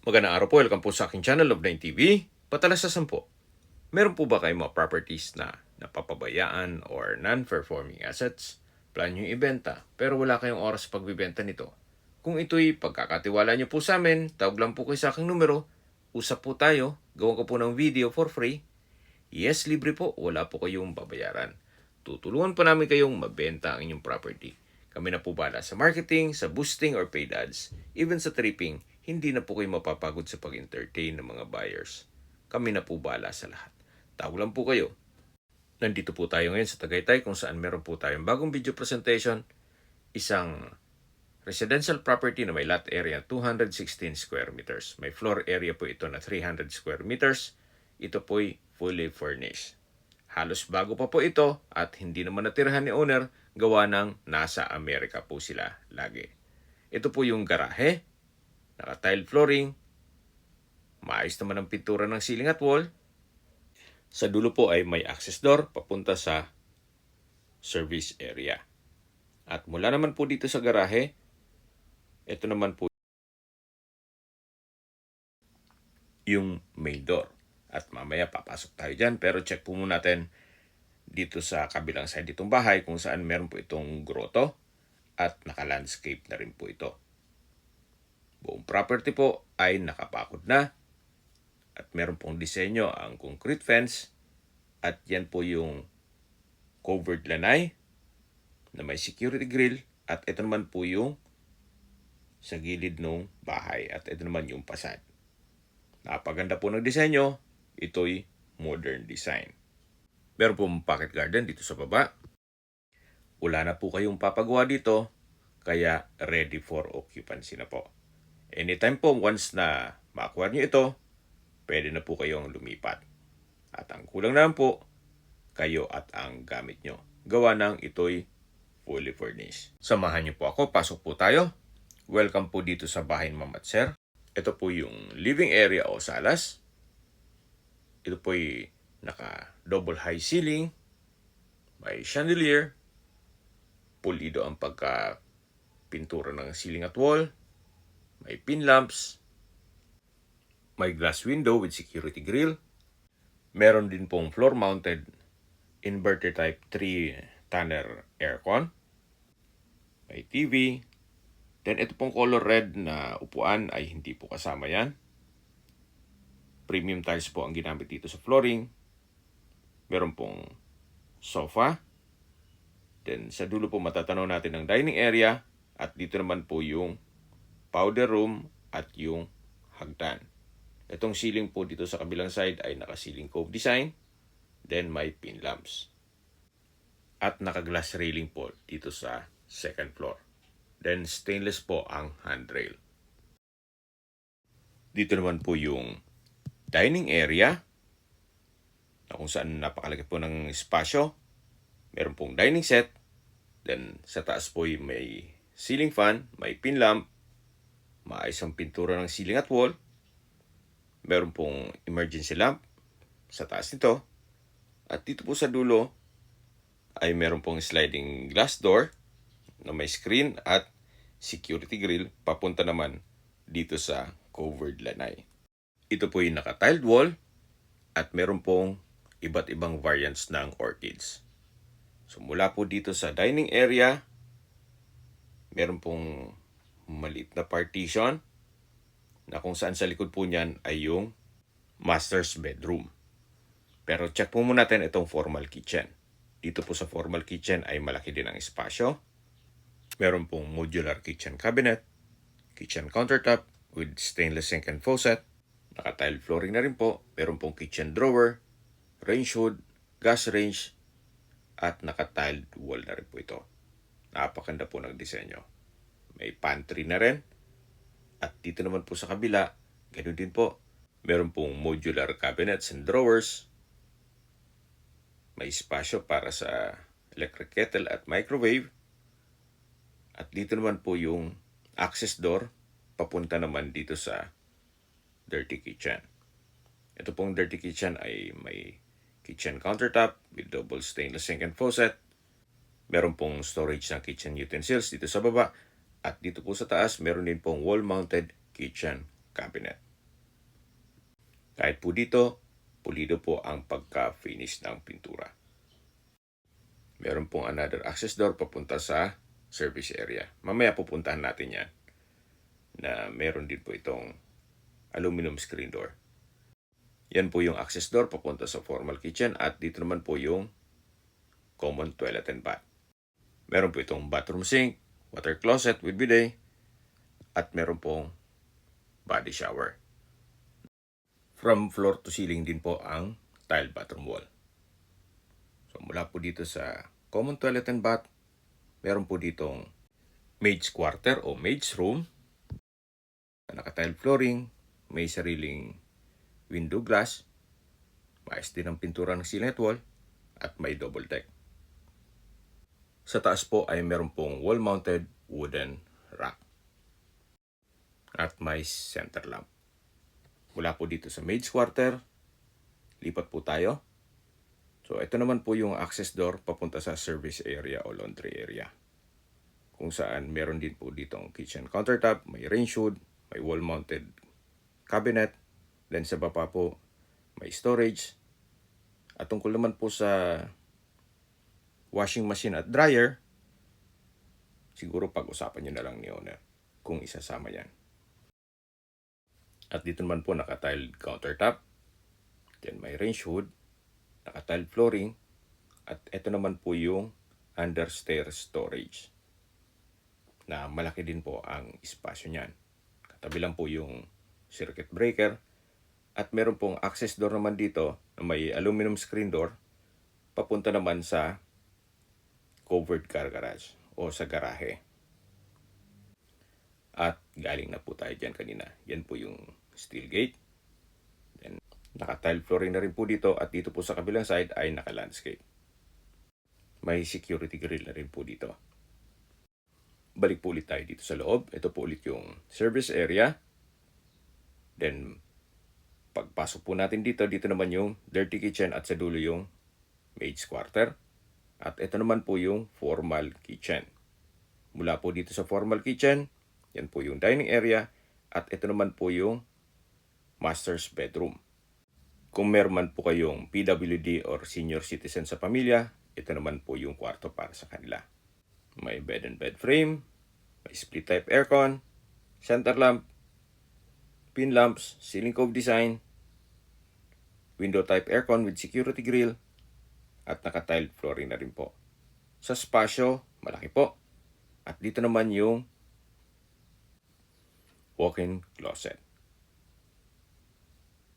Magandang araw po, welcome po sa aking channel of 9TV. Patalasasan po, meron po ba kayong mga properties na napapabayaan or non-performing assets? Plan nyo ibenta, pero wala kayong oras pagbibenta nito. Kung ito'y pagkakatiwala nyo po sa amin, tawag lang po kayo sa aking numero, usap po tayo, gawa ko po ng video for free. Yes, libre po, wala po kayong babayaran. Tutulungan po namin kayong mabenta ang inyong property. Kami na po bala sa marketing, sa boosting or paid ads, even sa tripping, hindi na po kayo mapapagod sa pag-entertain ng mga buyers. Kami na po bala sa lahat. Tawag lang po kayo. Nandito po tayo ngayon sa Tagaytay kung saan meron po tayong bagong video presentation. Isang residential property na may lot area 216 square meters. May floor area po ito na 300 square meters. Ito po'y fully furnished. Halos bago pa po ito at hindi naman natirahan ni owner, gawa ng nasa Amerika po sila lagi. Ito po yung garahe, naka-tile flooring, maayos naman ang pintura ng ceiling at wall. Sa dulo po ay may access door papunta sa service area. At mula naman po dito sa garahe, ito naman po yung main door. At mamaya papasok tayo dyan, pero check po muna natin dito sa kabilang side itong bahay kung saan meron po itong grotto at naka-landscape na rin po ito. Buong property po ay nakapakod na at meron pong disenyo ang concrete fence at yan po yung covered lanay na may security grill at ito naman po yung sa gilid ng bahay at ito naman yung facade. Napaganda po ng disenyo, ito'y modern design. Meron pong pocket garden dito sa baba. Wala na po kayong papagawa dito, kaya ready for occupancy na po. Anytime po, once na ma-acquire nyo ito, pwede na po kayong lumipat. At ang kulang naman po, kayo at ang gamit nyo. Gawa ng ito'y fully furnished. Samahan nyo po ako, pasok po tayo. Welcome po dito sa bahay ni Ma'am at Sir. Ito po yung living area o salas. Ito po'y naka-double high ceiling, may chandelier, pulido ang pagka-pintura ng ceiling at wall, may pin lamps, may glass window with security grill, meron din pong floor-mounted inverter type 3-tunnel aircon, may TV, then ito pong color red na upuan ay hindi po kasama yan. Premium tiles po ang ginamit dito sa flooring. Meron pong sofa. Then sa dulo po matatanaw natin ang dining area. At dito naman po yung powder room at yung hagdan. Itong ceiling po dito sa kabilang side ay naka-ceiling cove design. Then may pin lamps. At naka-glass railing po dito sa second floor. Then stainless po ang handrail. Dito naman po yung dining area na kung saan napakalaki po ng espasyo. Meron pong dining set. Then sa taas po may ceiling fan, may pin lamp, maayos ang pintura ng ceiling at wall. Meron pong emergency lamp sa taas nito. At dito po sa dulo ay meron pong sliding glass door na may screen at security grill papunta naman dito sa covered lanay. Ito po yung naka-tiled wall at meron pong iba't ibang variants ng orchids. So mula po dito sa dining area, meron pong maliit na partition na kung saan sa likod po niyan ay yung master's bedroom. Pero check po muna natin itong formal kitchen. Dito po sa formal kitchen ay malaki din ang espasyo. Meron pong modular kitchen cabinet, kitchen countertop with stainless sink and faucet, naka-tile flooring na rin po, meron pong kitchen drawer, range hood, gas range, at naka-tiled wall na rin po ito. Napakaganda po ng disenyo. May pantry na rin. At dito naman po sa kabila, ganoon din po. Meron pong modular cabinets and drawers. May espasyo para sa electric kettle at microwave. At dito naman po yung access door, papunta naman dito sa dirty kitchen. Ito pong dirty kitchen ay may kitchen countertop with double stainless sink and faucet. Meron pong storage ng kitchen utensils dito sa baba. At dito po sa taas, meron din pong wall-mounted kitchen cabinet. Kahit po dito, pulido po ang pagka-finish ng pintura. Meron pong another access door papunta sa service area. Mamaya pupuntahan natin yan na meron din po itong aluminum screen door. Yan po yung access door papunta sa formal kitchen at dito naman po yung common toilet and bath. Meron po itong bathroom sink, water closet with bidet, at meron pong body shower. From floor to ceiling din po ang tile bathroom wall. So mula po dito sa common toilet and bath, meron po ditong maid's quarter o maid's room. Naka-tile flooring, may sariling window glass, maayos din ang pintura ng ceiling at wall, at may double deck. Sa taas po ay meron pong wall-mounted wooden rack. At may center lamp. Mula po dito sa maid's quarter, lipat po tayo. So ito naman po yung access door papunta sa service area o laundry area. Kung saan meron din po dito ang kitchen countertop, may range hood, may wall-mounted cabinet, then sa baba po may storage. At tungkol naman po sa washing machine at dryer, siguro pag-usapan nyo na lang ni owner kung isasama yan. At dito naman po naka-tiled countertop, then may range hood, naka-tiled flooring, at ito naman po yung understairs storage na malaki din po ang espasyo niyan. Katabi lang po yung circuit breaker at meron pong access door naman dito na may aluminum screen door papunta naman sa covered car garage o sa garahe. At galing na po tayo dyan kanina. Yan po yung steel gate. Then naka-tile flooring na rin po dito at dito po sa kabilang side ay naka-landscape. May security grill na rin po dito. Balik po ulit tayo dito sa loob. Ito po ulit yung service area. Then pagpasok po natin dito, dito naman yung dirty kitchen at sa dulo yung maid's quarter. At ito naman po yung formal kitchen. Mula po dito sa formal kitchen, yan po yung dining area. At ito naman po yung master's bedroom. Kung meron man po kayong PWD or senior citizen sa pamilya, ito naman po yung kwarto para sa kanila. May bed and bed frame, may split type aircon, center lamp, pin lamps, ceiling cove design, window type aircon with security grill, at naka-tiled flooring na rin po. Sa spasyo, malaki po. At dito naman yung walk-in closet.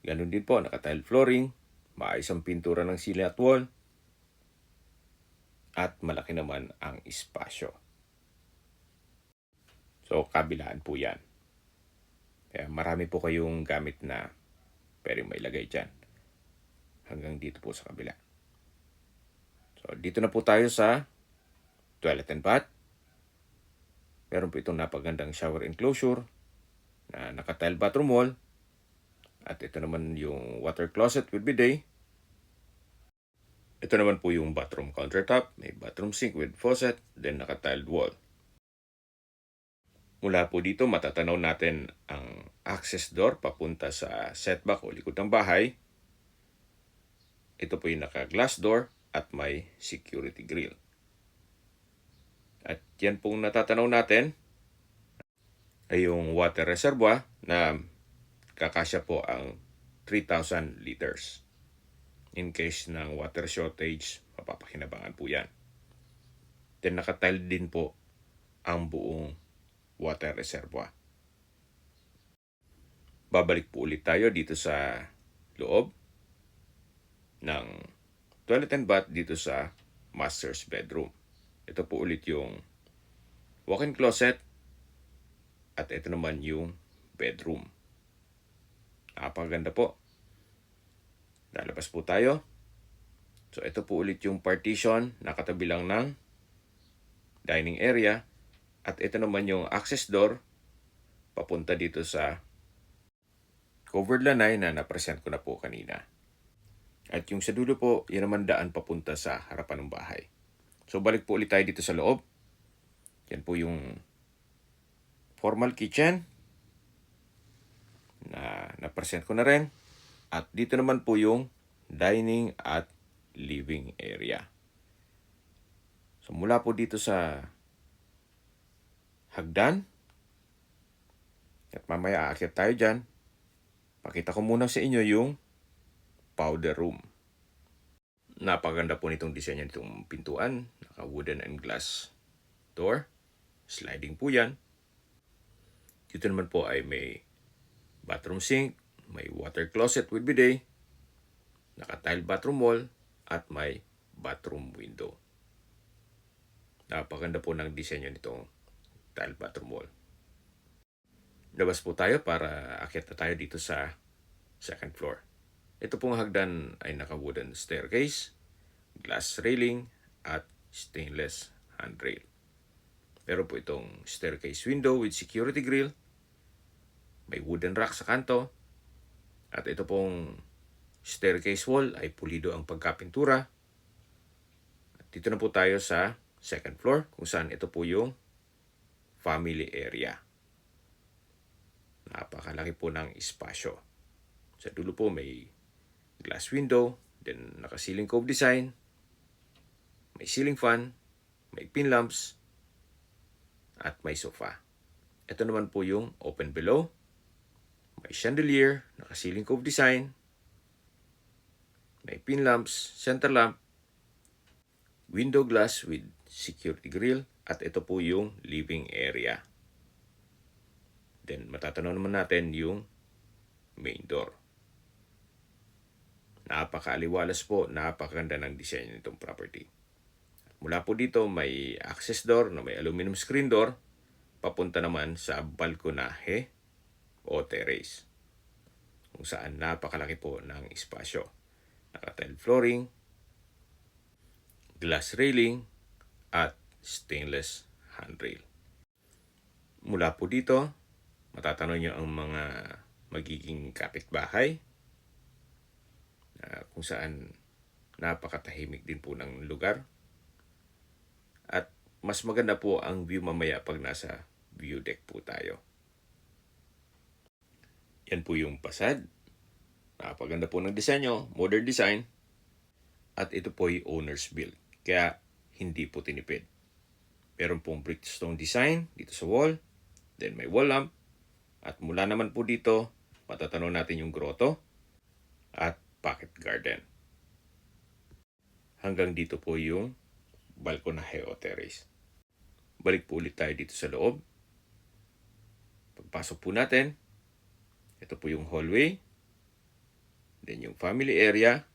Ganun din po, naka-tiled flooring, maayos ang pintura ng ceiling at wall, at malaki naman ang espasyo. So, kabilaan po yan. Kaya marami po kayong gamit na pwede mailagay dyan. Hanggang dito po sa kabila. So, dito na po tayo sa toilet and bath. Meron po itong napagandang shower enclosure na naka-tile bathroom wall. At ito naman yung water closet with bidet. Ito naman po yung bathroom countertop. May bathroom sink with faucet, then naka-tiled wall. Mula po dito, matatanaw natin ang access door papunta sa setback o likod ng bahay. Ito po yung naka-glass door at may security grill. At yan pong natatanaw natin ay yung water reservoir na kakasya po ang 3,000 liters. In case ng water shortage, mapapakinabangan po yan. Then naka-tile din po ang buong water reservoir. Babalik po ulit tayo dito sa loob ng toilet and bath dito sa master's bedroom. Ito po ulit yung walk-in closet at ito naman yung bedroom. Napakaganda po. Lalabas po tayo. So ito po ulit yung partition, nakatabi lang ng dining area. At ito naman yung access door papunta dito sa covered lanay na napresent ko na po kanina. At yung sa dulo po, yun naman daan papunta sa harapan ng bahay. So balik po ulit tayo dito sa loob. Yan po yung formal kitchen na napresent ko na rin. At dito naman po yung dining at living area. So mula po dito sa hagdan, at mamaya aakyat tayo dyan, pakita ko muna sa inyo yung powder room. Napaganda po nitong disenyo nitong pintuan. Naka wooden and glass door. Sliding po yan. Dito naman po ay may bathroom sink, may water closet with bidet, naka-tile bathroom wall, at may bathroom window. Napaganda po ng disenyo nitong tile bathroom wall. Labas po tayo para akyat na tayo dito sa second floor. Ito pong hagdan ay naka-wooden staircase, glass railing, at stainless handrail. Meron po itong staircase window with security grill, may wooden rack sa kanto, at ito pong staircase wall ay pulido ang pagkapintura. At dito na po tayo sa second floor kung saan ito po yung family area. Napakalaki po ng espasyo. Sa dulo po may glass window, then naka-ceiling cove design, may ceiling fan, may pin lamps, at may sofa. Ito naman po yung open below, may chandelier, naka-ceiling cove design, may pin lamps, center lamp, window glass with security grill, at ito po yung living area. Then matatanaw naman natin yung main door. Napakaaliwalas po, napakaganda ng disenyo nitong property. At mula po dito may access door na may aluminum screen door papunta naman sa balkonahe o terrace, kung saan napakalaki po ng espasyo. Naka-tile flooring, glass railing, at stainless handrail. Mula po dito, matatanaw nyo ang mga magiging kapitbahay, kung saan napakatahimik din po ng lugar. At mas maganda po ang view mamaya pag nasa view deck po tayo. Yan po yung fasad. Napaganda po ng disenyo, modern design. At ito po ay owner's build, kaya hindi po tinipid. Meron pong brickstone design dito sa wall. Then may wall lamp. At mula naman po dito, matatanaw natin yung grotto at pocket garden. Hanggang dito po yung balkonahe o terrace. Balik po ulit tayo dito sa loob. Pagpasok po natin, ito po yung hallway. Then yung family area.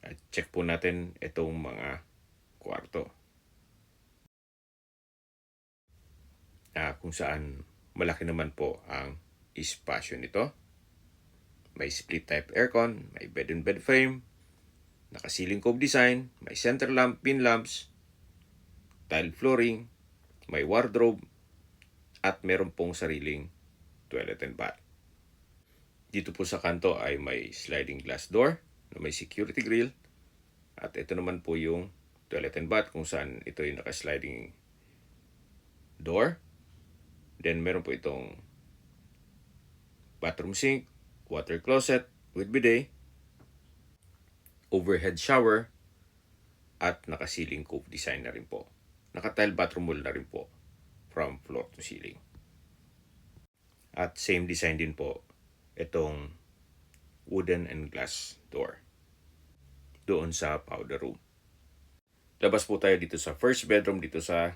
At check po natin itong mga kwarto. Kung saan malaki naman po ang espasyo nito. May split type aircon, may bed and bed frame, naka-ceiling cove design, may center lamp, pin lamps, tile flooring, may wardrobe, at meron pong sariling toilet and bath. Dito po sa kanto ay may sliding glass door na may security grill, at ito naman po yung toilet and bath kung saan ito yung naka-sliding door. Then meron po itong bathroom sink, water closet with bidet, overhead shower, at naka-ceiling cove design na rin po. Naka-tile bathroom wall na rin po from floor to ceiling. At same design din po itong wooden and glass door doon sa powder room. Labas po tayo dito sa first bedroom dito sa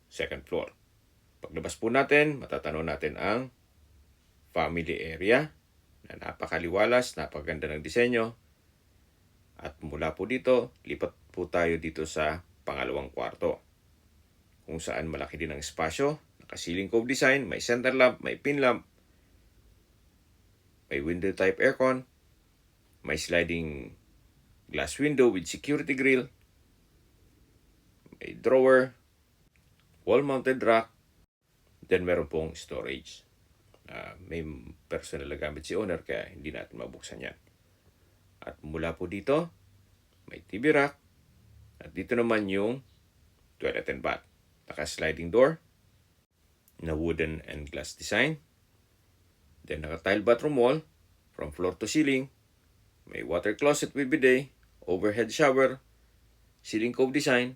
second floor. Paglabas po natin, matatanaw natin ang family area na napakaliwalas, napakaganda ng disenyo. At mula po dito, lipat po tayo dito sa pangalawang kwarto, kung saan malaki din ang espasyo. Naka-ceiling cove design, may center lamp, may pin lamp, may window type aircon, may sliding glass window with security grill, may drawer, wall-mounted rack, then meron pong storage. May personal na gamit si owner kaya hindi natin mabuksan yan. At mula po dito, may TV rack. At dito naman yung toilet and bath. Naka-sliding door na wooden and glass design. Then naka-tile bathroom wall from floor to ceiling. May water closet with bidet, overhead shower, ceiling cove design,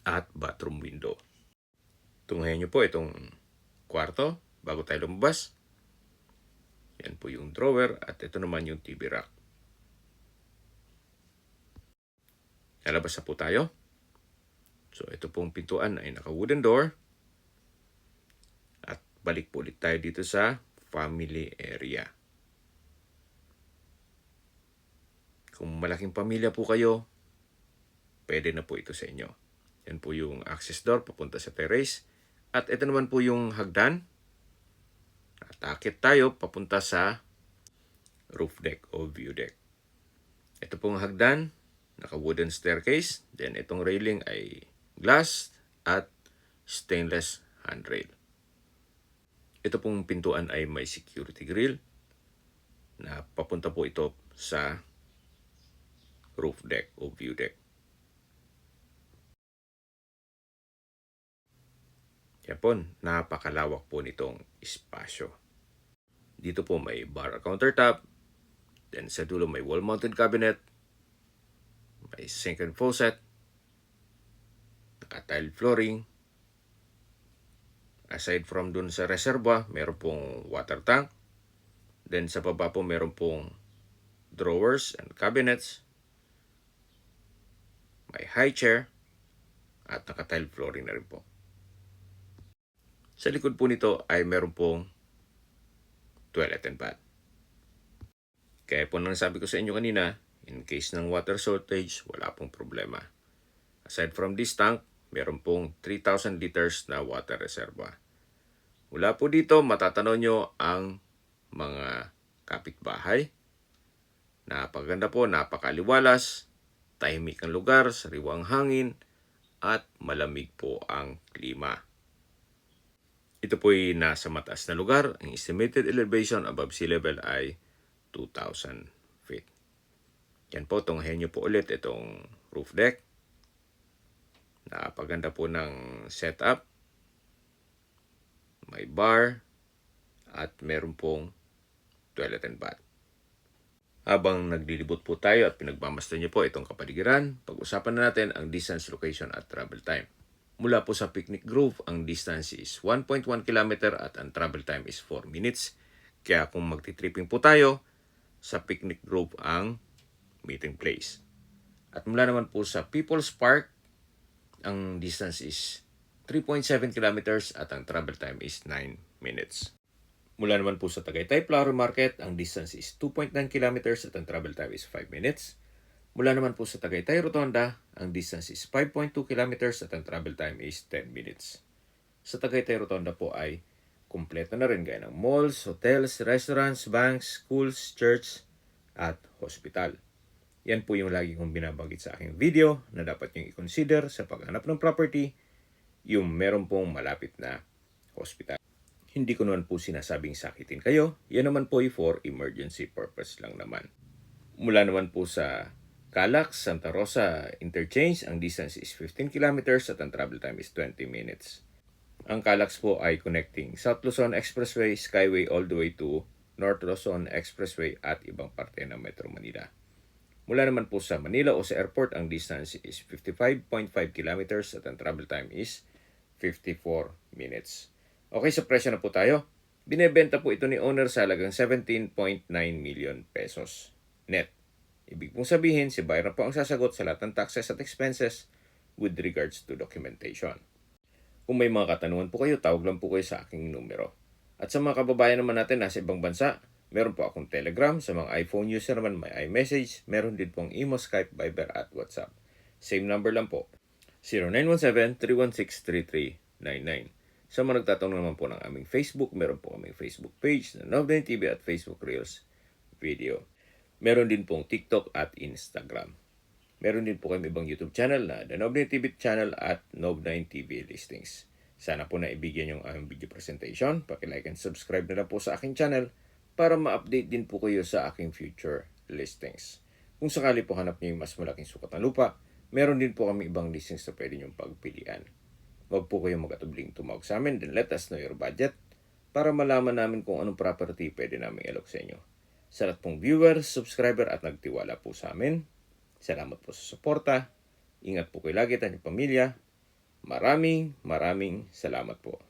at bathroom window. Tunghayan nyo po itong kwarto bago tayo lumabas. Yan po yung drawer at ito naman yung TV rack. Lalabas na po tayo. So ito pong pintuan ay naka-wooden door. At balik po ulit tayo dito sa family area. Kung malaking pamilya po kayo, pwede na po ito sa inyo. Yan po yung access door papunta sa terrace. At ito naman po yung hagdan. Atakit tayo papunta sa roof deck o view deck. Ito pong hagdan, naka-wooden staircase. Then itong railing ay glass at stainless handrail. Ito pong pintuan ay may security grill na papunta po ito sa roof deck o view deck. Yan po, napakalawak po nitong espasyo. Dito po may bar countertop. Then sa dulo may wall-mounted cabinet. May sink and faucet. Naka-tile flooring. Aside from dun sa reserva, meron pong water tank. Then sa baba po meron pong drawers and cabinets. May high chair. At naka-tile flooring na rin po. Sa likod po nito ay meron pong toilet and bath. Kaya po nang sabi ko sa inyo kanina, in case ng water shortage, wala pong problema. Aside from this tank, meron pong 3,000 liters na water reserva. Mula po dito, matatanaw nyo ang mga kapitbahay. Napakaganda po, napakaliwalas, tahimik ang lugar, sariwang hangin, at malamig po ang klima. Ito po ay nasa mataas na lugar. Ang estimated elevation above sea level ay 2,000 feet. Yan po, tunghayan nyo po ulit itong roof deck. Napaganda po ng setup. May bar at meron pong toilet and bath. Habang naglilibot po tayo at pinagmamasdan nyo po itong kapaligiran, pag-usapan na natin ang distance, location at travel time. Mula po sa Picnic Grove, ang distance is 1.1 km at ang travel time is 4 minutes. Kaya kung magti-tripping po tayo, sa Picnic Grove ang meeting place. At mula naman po sa People's Park, ang distance is 3.7 kilometers at ang travel time is 9 minutes. Mula naman po sa Tagaytay Flower Market, ang distance is 2.9 kilometers at ang travel time is 5 minutes. Mula naman po sa Tagaytay Rotonda, ang distance is 5.2 kilometers at ang travel time is 10 minutes. Sa Tagaytay Rotonda po ay kumpleto na rin gaya ng malls, hotels, restaurants, banks, schools, church, at hospital. Yan po yung lagi kong binabanggit sa aking video na dapat nyo i-consider sa paghanap ng property, yung meron pong malapit na hospital. Hindi ko naman po sinasabing sakitin kayo, yan naman po ay for emergency purpose lang naman. Mula naman po sa Calax, Santa Rosa Interchange, ang distance is 15 kilometers at ang travel time is 20 minutes. Ang Calax po ay connecting South Luzon Expressway, Skyway all the way to North Luzon Expressway at ibang parte ng Metro Manila. Mula naman po sa Manila o sa airport, ang distance is 55.5 kilometers at ang travel time is 54 minutes. Okay, sa presyo na po tayo. Binebenta po ito ni owner sa halagang 17.9 million pesos net. Ibig pong sabihin, si buyer na po ang sasagot sa lahat ng taxes at expenses with regards to documentation. Kung may mga katanungan po kayo, tawag lang po kayo sa aking numero. At sa mga kababayan naman natin nasa ibang bansa, meron po akong Telegram. Sa mga iPhone user naman, may iMessage. Meron din pong Imo, Skype, Viber at WhatsApp. Same number lang po. 0917-316-3399. Sa mga nagtatanong naman po ng aming Facebook, meron po aming Facebook page na Nov9 TV at Facebook Reels video. Meron din pong TikTok at Instagram. Meron din po kami ibang YouTube channel na The Nov9 TV channel at Nov9 TV Listings. Sana po naibigyan yung aming video presentation. Paki-like and subscribe na lang po sa aking channel para ma-update din po kayo sa aking future listings. Kung sakali po hanap niyo yung mas malaking sukat ng lupa, meron din po kami ibang listings na pwede niyong pagpilian. Huwag po kayong mag-atubling tumawag sa amin, then let us know your budget para malaman namin kung anong property pwede namin ilok sa inyo. Sa lahat pong viewers, subscriber at nagtiwala po sa amin, salamat po sa suporta. Ingat po kayo lagi at inyong pamilya. Maraming salamat po.